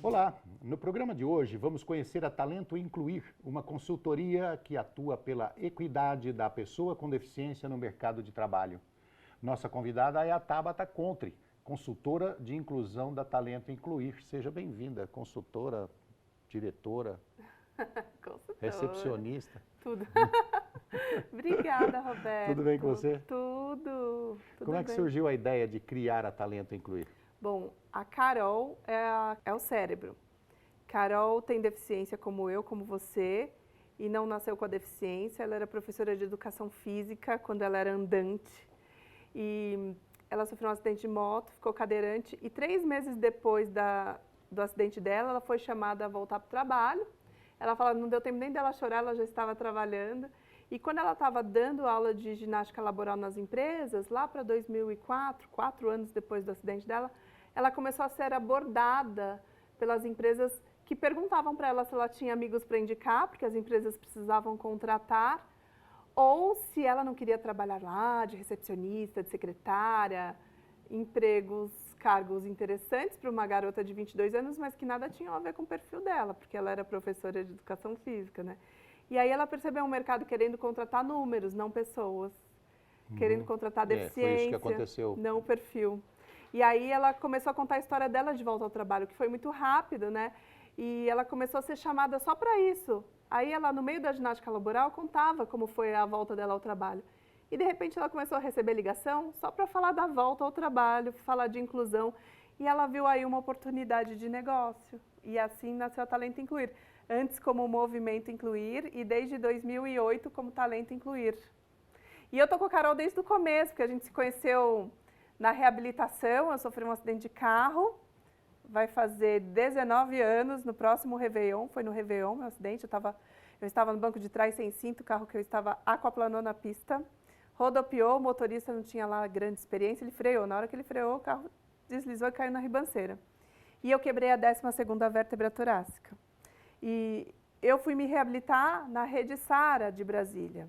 Olá, no programa de hoje vamos conhecer a Talento Incluir, uma consultoria que atua pela equidade da pessoa com deficiência no mercado de trabalho. Nossa convidada é a Tabata Contri, consultora de inclusão da Talento Incluir. Seja bem-vinda, consultora, diretora, Consultora. recepcionista. Tudo. Obrigada, Roberto. Tudo bem com você? Tudo Como é que bem. surgiu a ideia de criar a Talento Incluir? Bom, a Carol é o cérebro. Carol tem deficiência como eu, como você, e não nasceu com a deficiência. Ela era professora de educação física quando ela era andante. E ela sofreu um acidente de moto, ficou cadeirante, e 3 meses depois do acidente dela, ela foi chamada a voltar para o trabalho. Ela fala, não deu tempo nem dela chorar, ela já estava trabalhando. E quando ela estava dando aula de ginástica laboral nas empresas, lá para 2004, 4 anos depois do acidente dela, ela começou a ser abordada pelas empresas que perguntavam para ela se ela tinha amigos para indicar, porque as empresas precisavam contratar, ou se ela não queria trabalhar lá de recepcionista, de secretária, cargos interessantes para uma garota de 22 anos, mas que nada tinham a ver com o perfil dela, porque ela era professora de educação física, né? E aí ela percebeu um mercado querendo contratar números, não pessoas, querendo contratar deficiência, foi isso que aconteceu. não o perfil. E aí ela começou a contar a história dela de volta ao trabalho, que foi muito rápido, né? E ela começou a ser chamada só para isso. Aí ela, no meio da ginástica laboral, contava como foi a volta dela ao trabalho. E de repente ela começou a receber ligação só para falar da volta ao trabalho, falar de inclusão. E ela viu aí uma oportunidade de negócio. E assim nasceu a Talento Incluir. Antes como Movimento Incluir e desde 2008 como Talento Incluir. E eu tô com a Carol desde o começo, porque a gente se conheceu na reabilitação. Eu sofri um acidente de carro, vai fazer 19 anos no próximo Réveillon. Foi no Réveillon meu acidente, eu estava no banco de trás sem cinto, o carro que eu estava aquaplanou na pista. Rodopiou, o motorista não tinha lá grande experiência, ele freou. Na hora que ele freou, o carro deslizou e caiu na ribanceira. E eu quebrei a 12ª vértebra torácica. E eu fui me reabilitar na Rede Sara de Brasília.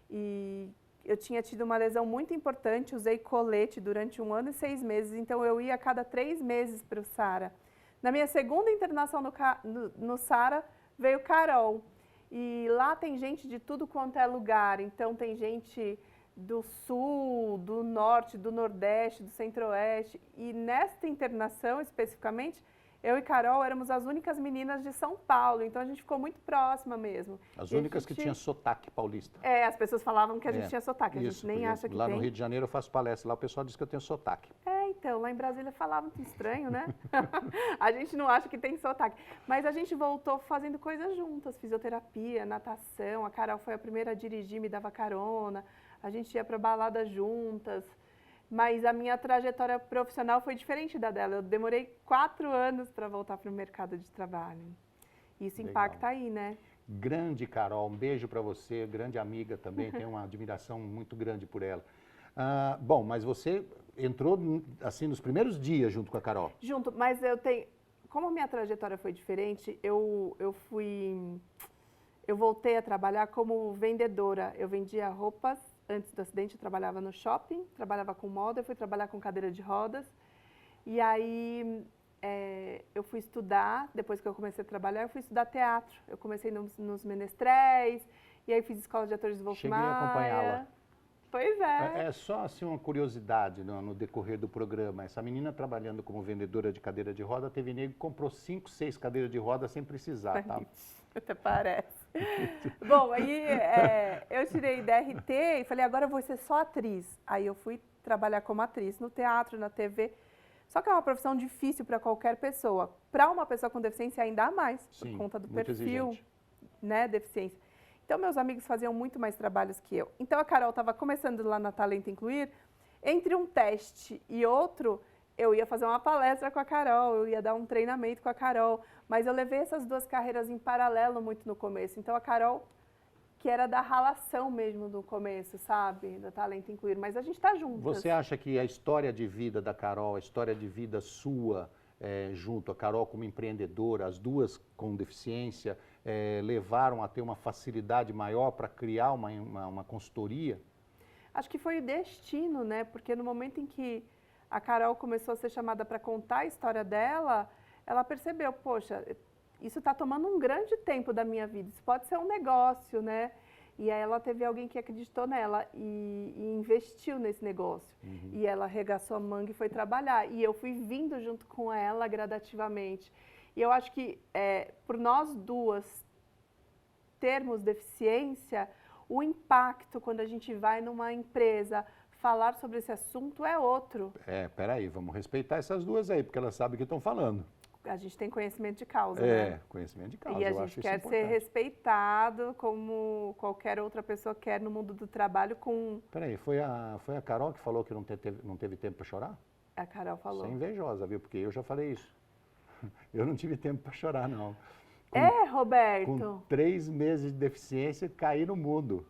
E eu tinha tido uma lesão muito importante, usei colete durante 1 ano e 6 meses, então eu ia a cada 3 meses para o Sara. Na minha segunda internação no Sara, veio Carol. E lá tem gente de tudo quanto é lugar, então tem gente do Sul, do Norte, do Nordeste, do Centro-Oeste. E nesta internação, especificamente, eu e Carol éramos as únicas meninas de São Paulo, então a gente ficou muito próxima mesmo. As únicas que tinham sotaque paulista. É, as pessoas falavam que a gente tinha sotaque, a gente nem acha que lá tem. Lá no Rio de Janeiro eu faço palestra, lá o pessoal diz que eu tenho sotaque. É, então, lá em Brasília falava muito estranho, né? A gente não acha que tem sotaque. Mas a gente voltou fazendo coisas juntas, fisioterapia, natação, a Carol foi a primeira a dirigir, me dava carona, a gente ia para balada juntas. Mas a minha trajetória profissional foi diferente da dela. Eu demorei 4 anos para voltar para o mercado de trabalho. Isso impacta aí, né? Grande Carol, um beijo para você, grande amiga também, tenho uma admiração muito grande por ela. Bom, mas você entrou assim nos primeiros dias junto com a Carol. Junto, mas como a minha trajetória foi diferente, eu voltei a trabalhar como vendedora. Eu vendia roupas. Antes do acidente, eu trabalhava no shopping, trabalhava com moda, eu fui trabalhar com cadeira de rodas. E aí, eu fui estudar, depois que eu comecei a trabalhar, eu fui estudar teatro. Eu comecei nos Menestréis, e aí fiz escola de atores de Wolf Maia. Cheguei a acompanhá-la. Pois é. É só assim uma curiosidade no decorrer do programa. Essa menina trabalhando como vendedora de cadeira de roda, teve nego que comprou 5, 6 cadeiras de roda sem precisar, tá? Até parece. Bom, aí eu tirei DRT e falei, agora eu vou ser só atriz. Aí eu fui trabalhar como atriz no teatro, na TV. Só que é uma profissão difícil para qualquer pessoa. Para uma pessoa com deficiência ainda mais, por conta do perfil, né, deficiência. Então meus amigos faziam muito mais trabalhos que eu. Então a Carol estava começando lá na Talento Incluir. Entre um teste e outro, eu ia fazer uma palestra com a Carol, eu ia dar um treinamento com a Carol, mas eu levei essas 2 carreiras em paralelo muito no começo. Então a Carol, que era da ralação mesmo no começo, sabe, da Talento Incluir, mas a gente está juntas. Você acha que a história de vida da Carol, a história de vida sua, junto a Carol como empreendedora, as duas com deficiência, levaram a ter uma facilidade maior para criar uma consultoria? Acho que foi o destino, né? Porque no momento em que a Carol começou a ser chamada para contar a história dela, ela percebeu, poxa, isso está tomando um grande tempo da minha vida, isso pode ser um negócio, né? E aí ela teve alguém que acreditou nela e investiu nesse negócio. E ela arregaçou a manga e foi trabalhar. E eu fui vindo junto com ela gradativamente. E eu acho que, por nós duas termos deficiência, o impacto quando a gente vai numa empresa falar sobre esse assunto é outro. Peraí, vamos respeitar essas duas aí, porque elas sabem o que estão falando. A gente tem conhecimento de causa, né? Conhecimento de causa. E a gente quer ser respeitado como qualquer outra pessoa quer no mundo do trabalho com... Peraí, foi a Carol que falou que não teve tempo para chorar? A Carol falou. Você é invejosa, viu? Porque eu já falei isso. Eu não tive tempo para chorar, não. Roberto? Com 3 meses de deficiência, caí no mundo.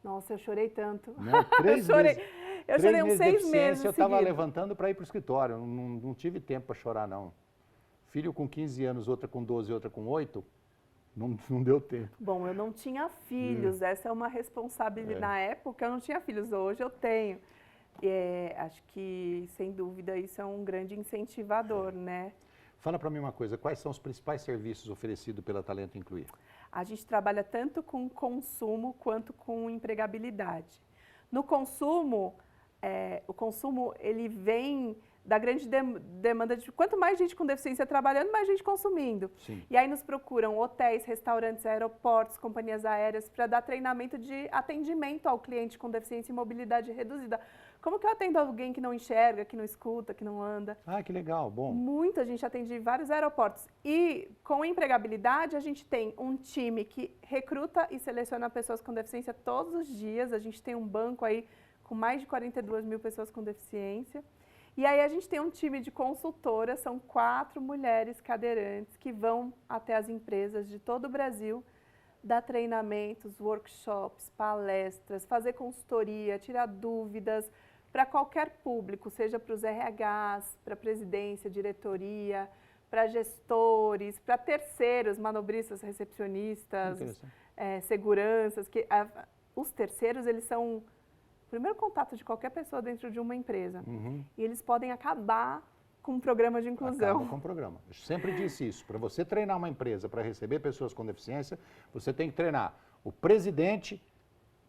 Nossa, eu chorei tanto. Não, 3 meses. Eu chorei uns 6 meses eu estava levantando para ir para o escritório, não tive tempo para chorar, não. Filho com 15 anos, outra com 12, outra com 8, não deu tempo. Bom, eu não tinha filhos, essa é uma responsabilidade. Na época eu não tinha filhos, hoje eu tenho. Acho que, sem dúvida, isso é um grande incentivador, né? Fala para mim uma coisa, quais são os principais serviços oferecidos pela Talento Incluir? A gente trabalha tanto com consumo quanto com empregabilidade. No consumo, o consumo ele vem da grande demanda de quanto mais gente com deficiência trabalhando, mais gente consumindo. Sim. E aí nos procuram hotéis, restaurantes, aeroportos, companhias aéreas para dar treinamento de atendimento ao cliente com deficiência e mobilidade reduzida. Como que eu atendo alguém que não enxerga, que não escuta, que não anda? Ah, que legal, bom. Muita gente atende em vários aeroportos. E com empregabilidade, a gente tem um time que recruta e seleciona pessoas com deficiência todos os dias. A gente tem um banco aí com mais de 42 mil pessoas com deficiência. E aí a gente tem um time de consultoras, são 4 mulheres cadeirantes que vão até as empresas de todo o Brasil, dar treinamentos, workshops, palestras, fazer consultoria, tirar dúvidas para qualquer público, seja para os RHs, para a presidência, diretoria, para gestores, para terceiros, manobristas, recepcionistas, seguranças. Os terceiros, eles são o primeiro contato de qualquer pessoa dentro de uma empresa. E eles podem acabar com um programa de inclusão. Acaba com o programa. Eu sempre disse isso. Para você treinar uma empresa para receber pessoas com deficiência, você tem que treinar o presidente,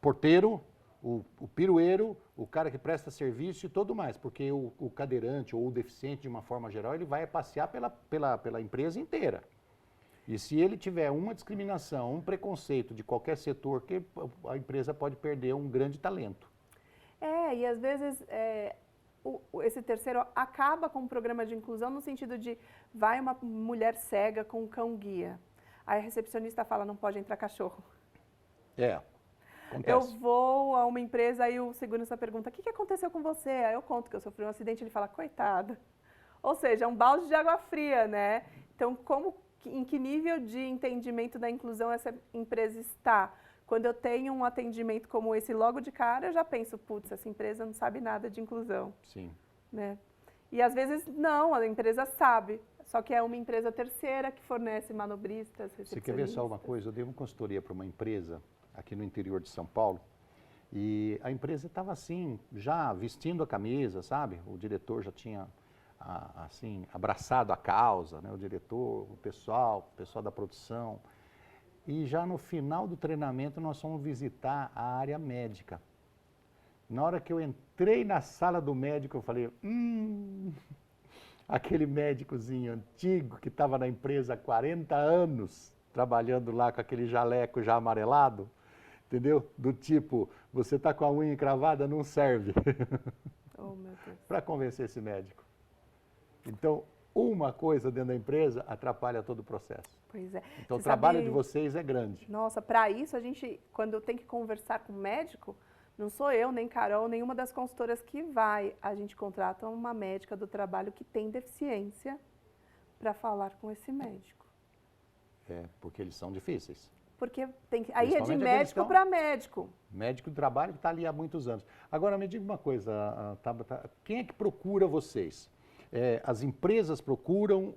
porteiro, o pirueiro, o cara que presta serviço e tudo mais. Porque o cadeirante ou o deficiente, de uma forma geral, ele vai passear pela empresa inteira. E se ele tiver uma discriminação, um preconceito de qualquer setor, que a empresa pode perder um grande talento. E às vezes esse terceiro acaba com o programa de inclusão no sentido de vai uma mulher cega com um cão-guia. Aí a recepcionista fala, não pode entrar cachorro. Acontece. Eu vou a uma empresa e o segurança pergunta, o que aconteceu com você? Aí eu conto que eu sofri um acidente, ele fala, coitada. Ou seja, é um balde de água fria, né? Então, em que nível de entendimento da inclusão essa empresa está? Quando eu tenho um atendimento como esse logo de cara, eu já penso, putz, essa empresa não sabe nada de inclusão. Sim. Né? E às vezes não, a empresa sabe, só que é uma empresa terceira que fornece manobristas, recepcionistas. Você quer ver só uma coisa? Eu dei uma consultoria para uma empresa aqui no interior de São Paulo e a empresa estava assim, já vestindo a camisa, sabe? O diretor já tinha assim, abraçado a causa, né? O diretor, o pessoal da produção. E já no final do treinamento nós fomos visitar a área médica. Na hora que eu entrei na sala do médico, eu falei, aquele médicozinho antigo que estava na empresa há 40 anos, trabalhando lá com aquele jaleco já amarelado, entendeu? Do tipo, você está com a unha encravada, não serve. Oh, meu Deus. Para convencer esse médico. Então, uma coisa dentro da empresa atrapalha todo o processo. Pois é. Então, o trabalho de vocês é grande. Nossa, para isso, quando eu tenho que conversar com o médico, não sou eu, nem Carol, nenhuma das consultoras que vai. A gente contrata uma médica do trabalho que tem deficiência para falar com esse médico. Porque eles são difíceis. Porque aí é de médico para médico. Médico do trabalho que está ali há muitos anos. Agora, me diga uma coisa, Tabata, quem é que procura vocês? As empresas procuram,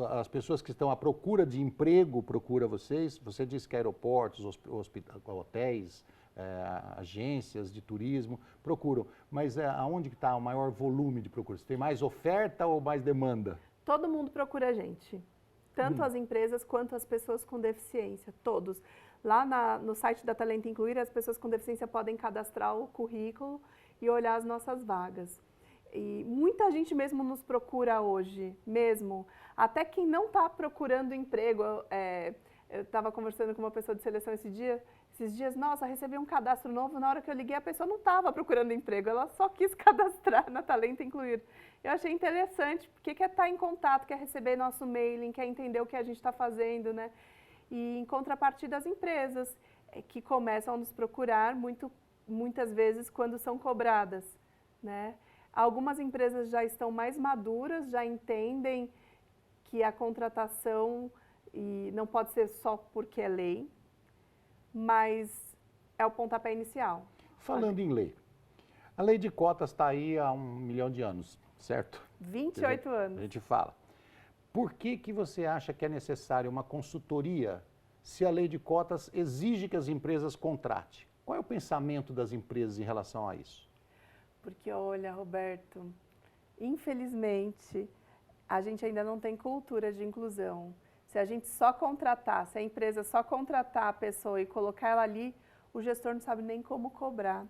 as pessoas que estão à procura de emprego procuram vocês? Você disse que aeroportos, hotéis, agências de turismo procuram. Mas aonde que está o maior volume de procura? Você tem mais oferta ou mais demanda? Todo mundo procura a gente, tanto as empresas quanto as pessoas com deficiência, todos. Lá no site da Talento Incluir, as pessoas com deficiência podem cadastrar o currículo e olhar as nossas vagas. E muita gente mesmo nos procura hoje, mesmo. Até quem não está procurando emprego. Eu estava conversando com uma pessoa de seleção esses dias, nossa, recebi um cadastro novo, na hora que eu liguei a pessoa não estava procurando emprego, ela só quis cadastrar na Talento Incluir. Eu achei interessante, porque quer estar em contato, quer receber nosso mailing, quer entender o que a gente está fazendo, né? E em contrapartida as empresas, que começam a nos procurar muitas vezes quando são cobradas, né? Algumas empresas já estão mais maduras, já entendem que a contratação não pode ser só porque é lei, mas é o pontapé inicial. Falando em lei, a lei de cotas está aí há 1 milhão de anos, certo? 28 anos. A gente fala. Por que você acha que é necessária uma consultoria se a lei de cotas exige que as empresas contratem? Qual é o pensamento das empresas em relação a isso? Porque, olha, Roberto, infelizmente, a gente ainda não tem cultura de inclusão. Se a gente só contratar, se a empresa só contratar a pessoa e colocar ela ali, o gestor não sabe nem como cobrar.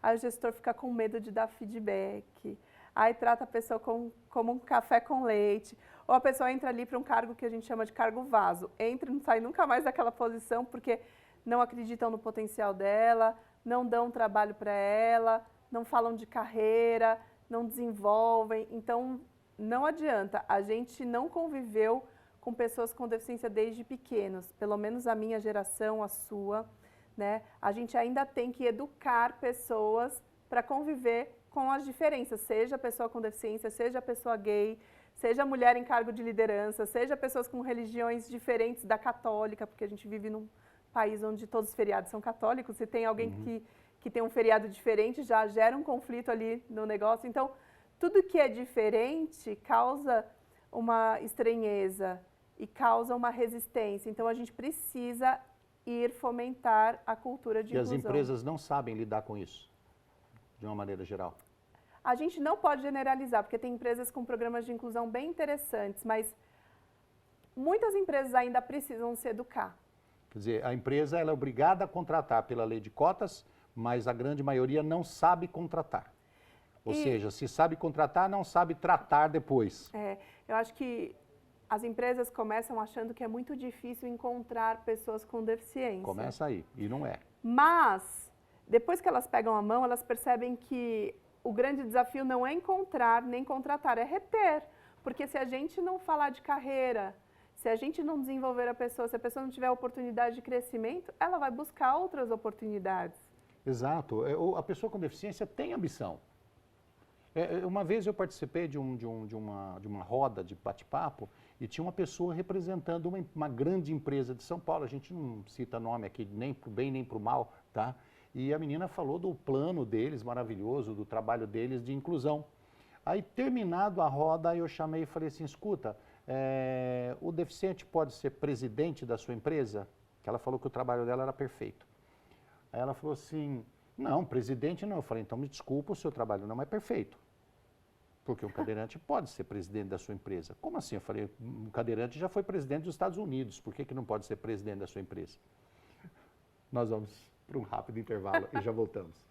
Aí o gestor fica com medo de dar feedback. Aí trata a pessoa como um café com leite. Ou a pessoa entra ali para um cargo que a gente chama de cargo vaso. Entra e não sai nunca mais daquela posição porque não acreditam no potencial dela, não dão trabalho para ela, não falam de carreira, não desenvolvem. Então, não adianta. A gente não conviveu com pessoas com deficiência desde pequenos, pelo menos a minha geração, a sua, né? A gente ainda tem que educar pessoas para conviver com as diferenças, seja a pessoa com deficiência, seja a pessoa gay, seja a mulher em cargo de liderança, seja pessoas com religiões diferentes da católica, porque a gente vive num país onde todos os feriados são católicos, se tem alguém que tem um feriado diferente, já gera um conflito ali no negócio. Então, tudo que é diferente causa uma estranheza e causa uma resistência. Então, a gente precisa ir fomentar a cultura de inclusão. E as empresas não sabem lidar com isso, de uma maneira geral? A gente não pode generalizar, porque tem empresas com programas de inclusão bem interessantes, mas muitas empresas ainda precisam se educar. Quer dizer, a empresa ela é obrigada a contratar pela lei de cotas, mas a grande maioria não sabe contratar. Ou seja, se sabe contratar, não sabe tratar depois. Eu acho que as empresas começam achando que é muito difícil encontrar pessoas com deficiência. Começa aí, e não é. Mas, depois que elas pegam a mão, elas percebem que o grande desafio não é encontrar nem contratar, é reter. Porque se a gente não falar de carreira, se a gente não desenvolver a pessoa, se a pessoa não tiver oportunidade de crescimento, ela vai buscar outras oportunidades. Exato. A pessoa com deficiência tem ambição. Uma vez eu participei de uma roda de bate-papo e tinha uma pessoa representando uma grande empresa de São Paulo. A gente não cita nome aqui nem para o bem nem para o mal, tá? E a menina falou do plano deles, maravilhoso, do trabalho deles de inclusão. Aí, terminado a roda, eu chamei e falei assim, escuta, o deficiente pode ser presidente da sua empresa? Que ela falou que o trabalho dela era perfeito. Aí ela falou assim, não, presidente não. Eu falei, então me desculpa, o seu trabalho não é perfeito. Porque um cadeirante pode ser presidente da sua empresa. Como assim? Eu falei, um cadeirante já foi presidente dos Estados Unidos, por que não pode ser presidente da sua empresa? Nós vamos para um rápido intervalo e já voltamos.